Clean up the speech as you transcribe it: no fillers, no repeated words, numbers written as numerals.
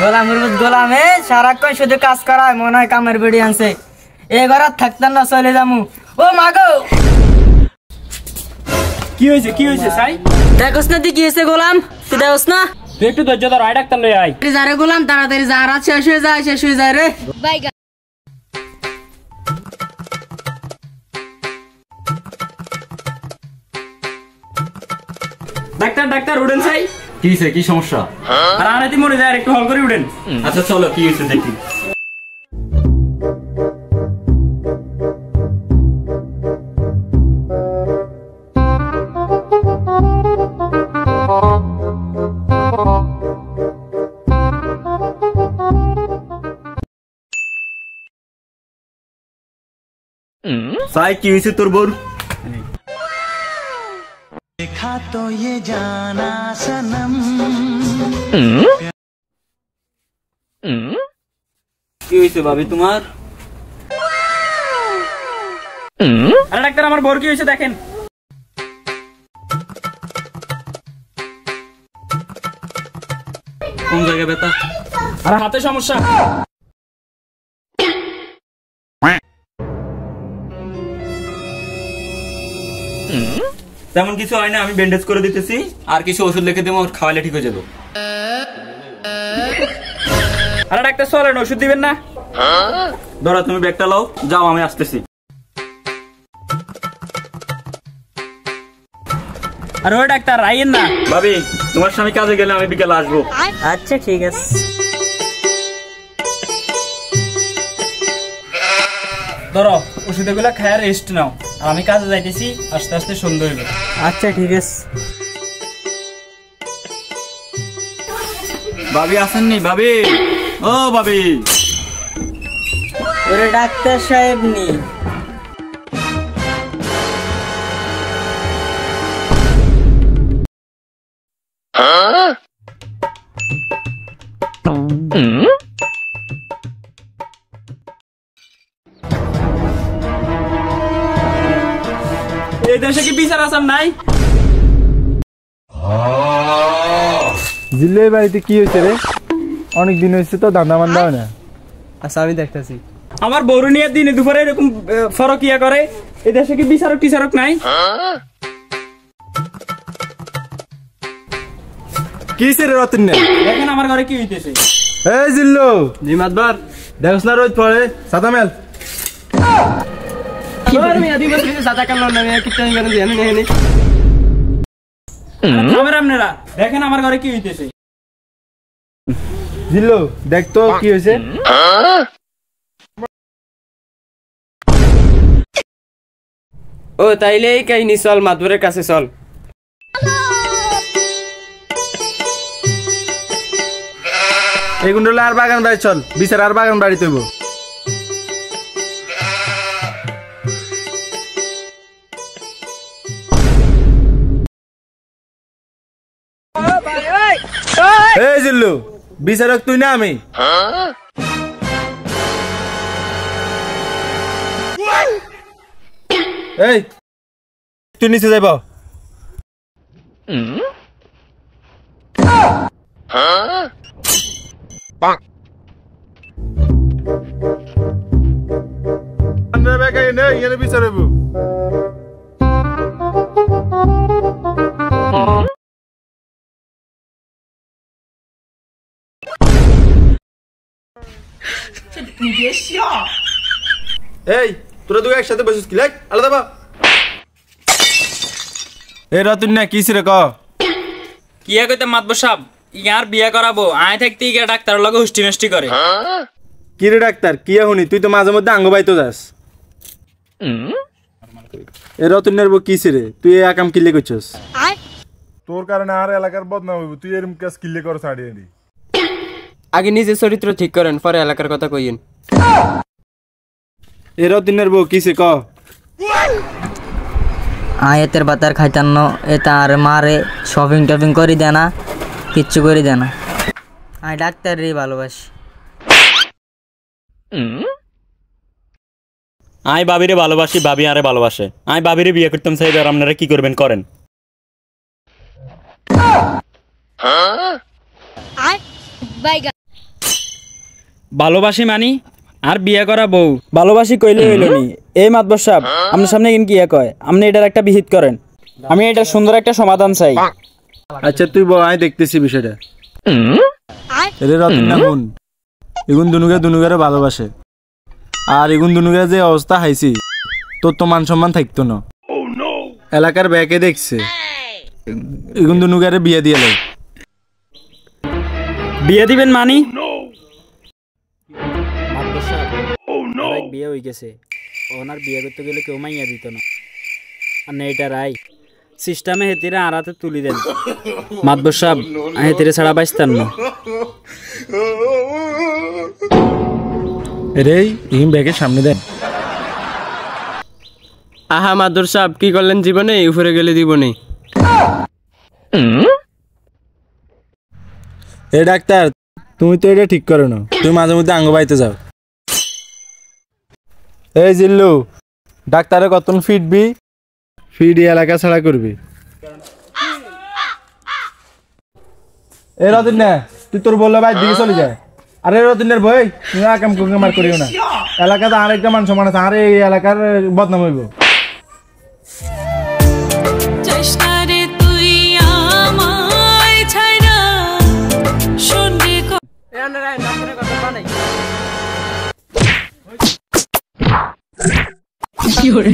গোলামের গোলামে সারাক্ষণ শুধু কাজ করায়, মনে হয় কামের বেড়ি আনছে। এ ঘর আর থাকতাম না, চলে যামু। ও মাগো, কি হয়েছে সাই? দেখোস না তুই কি হয়েছে গোলাম? তুই দেখোস না? তুই একটু ধৈর্য ধর, আয় ডাক্তার লই আয়। যারে গোলাম তাড়াতাড়ি যা, রাত শেষ হয়ে যায় রে। ডাক্তার উঠেন সাই। কি হয়েছে, কি সমস্যা? আর আনাতি মরে যায়, একটু হল করে উঠেন। আচ্ছা চলো, কি হয়েছে দেখি। সাই, কি হয়েছে তোর বোর? देखा तो ये जाना सनम। কি হয়েছে ভাবি তোমার? আরে ডাক্তার, আমার বোর কি হয়েছে দেখেন। কোন জায়গায় ব্যথা? আর হাতে সমস্যা। তেমন কিছু হয় না, আমি ব্যান্ডেজ করে দিতেছি, আর কিছু ওষুধ লিখে দেবো, খাওয়ালে ঠিক হয়ে যাবে। আরে ডাক্তার চলেন, ওষুধ দিবেন না? ধরো তুমি ব্যাগটা লাও, যাও আমি আসতেছি। আর ওই ডাক্তার আইয়েন না। ভাবি, তোমার স্বামী কাজে গেলে আমি বিকেলে আসবো। আচ্ছা ঠিক আছে। ধরো ওষুধগুলো খায় রেস্ট নাও, আর আমি কাজে যাইতেছি, আস্তে আস্তে সন্ধ্যা হইবে। আচ্ছা ঠিক আছে। ভাবি আসেননি? ভাবি, ও ভাবি। ওরে ডাক্তার সাহেব নি। এই দেশে কি বিচার আসাম নাই? জিল্লের বাড়িতে কি হয়েছে রে? অনেক দিন হয়েছে তো, দান্দা মান্দা হয় না। আচ্ছা আমি দেখতেছি। আমার বড় নিয়ে দিনে দুপুরে এরকম ফরকিয়া করে, এই দেশে কি বিচারক টিচারক নাই? কি হয়েছে রে রতন? দেখেন আমার ঘরে কি হইতেছে। এই জিল্লু, জিমাতবার দেখছ না রোজ পড়ে সাদা মেল। দেখেন আমার ঘরে কি হইতেছে। জিল্লু দেখ তো কি হয়েছে। ও তাইলে এই কাহিনী, চল মাতবরের কাছে চল। এই গুন্ডলে আর বাগান বাড়ি চল, বিচার আর বাগান বাড়ি তৈব। এই জিল্লু, বিচারক তুই না আমি? এই তুই নিচে যাইব। বিচারব এই তোরা দুই একসাথে বসিস কি লাগ আলাদা বা। এই রতুন না কি রে ক? কি কইতে মাতবর সাহেব, ইয়ার বিয়া করাবো, আয় থাকতে ইয়া ডাক্তার লগে হুষ্টি নষ্টি করে। কি রে ডাক্তার, কি শুনি তুই তো মাঝে মধ্যে আঙ্গ বাইতো যাস। এ রতুনের বউ কি রে, তুই এই আকাম কিলে করছস? তোর কারণে আর এলাকার বদনাম হইব, তুই এরকম কাজ কিলে কর ছাড়িয়ে নি। আগে নিজের চরিত্র ঠিক করেন, পরে এলাকার কথা কইয়েন। এ রতুনের বউ কি ক? আয়েতের বাতার খাইতান্ন, এ তার মারে শপিং টপিং করি দেয় না, কিচ্ছু করি দেয় না। আমি ডাক্তার রে ভালোবাসি। আই বাবিরে ভালোবাসি, বাবি আরে ভালোবাসে। আই বাবিরে বিয়ে করতাম চাই, আর আপনারা কি করবেন করেন। ভালোবাসি মানি আর বিয়ে করা বউ ভালোবাসি কইলে হইল নি। এই মাতবর সাহেব আপনার সামনে কিন্তু ইয়ে কয় আপনি এটার একটা বিহিত করেন, আমি এটা সুন্দর একটা সমাধান চাই। আচ্ছা তুই বল, আমি দেখতেছি বিষয়টা। এরে রতন না হুন, এগুন দুনুগারে ভালোবাসে, আর এগুন দুনুগারে যে অবস্থা হাইছি তোর তো মান সম্মান থাকতো না। এলাকার ব্যাকে দেখছে এগুন দুনুগারে বিয়ে দিয়ে লাই। বিয়ে দিবেন মানি? মাতবর সাহেব বিয়ে হয়ে গেছে, ওনার বিয়ে করতে গেলে কেউ মাইয়া দিত না, আর না এটা রায় সিস্টেমে হেতিরে আড়াতে তুলি দেন। মাতবর সাহেব হেতিরে ছাড়া বাঁচতেন না। রে ইহিম ব্যাগের সামনে দেন। আহা মাদুর সাহেব কি করলেন জীবনে, উপরে গেলে দিবনে। এ ডাক্তার, তুমি তো এটা ঠিক করো না, তুমি মাঝে মধ্যে আঙ্গ বাইতে যাও। এই জিল্লু, ডাক্তারে কতন ফিটবি, ফিডি এলাকা ছাড়া করবি। এ রতন না, তুই তোর বললে ভাই দিকে চলে যায়। আরে রতনের বই তুমি আকাম কুকামার করিও না, এলাকাতে আরেকটা মান সম্মান আছে, আর এই এলাকার বদনাম হইব। চেষ্টারে তুই আমায় ছাইরা শুনবি কি করে